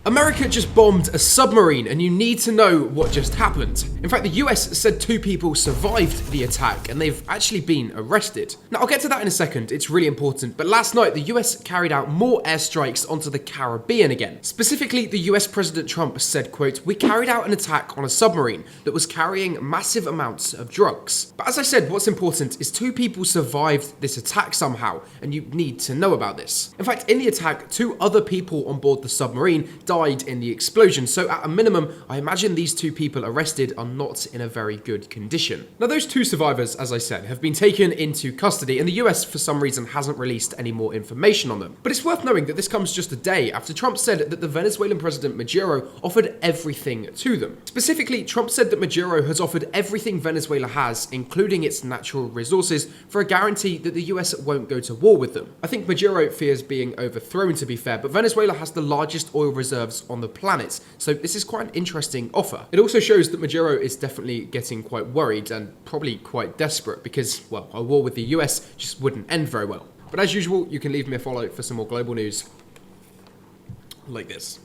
America just bombed a submarine, and you need to know what just happened. In fact, the US said 2 people survived the attack, and they've actually been arrested. Now, I'll get to that in a second, it's really important, but last night the US carried out more airstrikes onto the Caribbean again. Specifically, the US President Trump said, quote, "We carried out an attack on a submarine that was carrying massive amounts of drugs." But as I said, what's important is 2 people survived this attack somehow, and you need to know about this. In fact, in the attack, 2 other people on board the submarine died in the explosion, so at a minimum, I imagine these 2 people arrested are not in a very good condition. Now, those 2 survivors, as I said, have been taken into custody, and the US, for some reason, hasn't released any more information on them. But it's worth knowing that this comes just a day after Trump said that the Venezuelan president Maduro offered everything to them. Specifically, Trump said that Maduro has offered everything Venezuela has, including its natural resources, for a guarantee that the US won't go to war with them. I think Maduro fears being overthrown, to be fair, but Venezuela has the largest oil reserves on the planet, so this is quite an interesting offer. It also shows that Maduro is definitely getting quite worried and probably quite desperate because, well, a war with the US just wouldn't end very well. But as usual, you can leave me a follow for some more global news like this.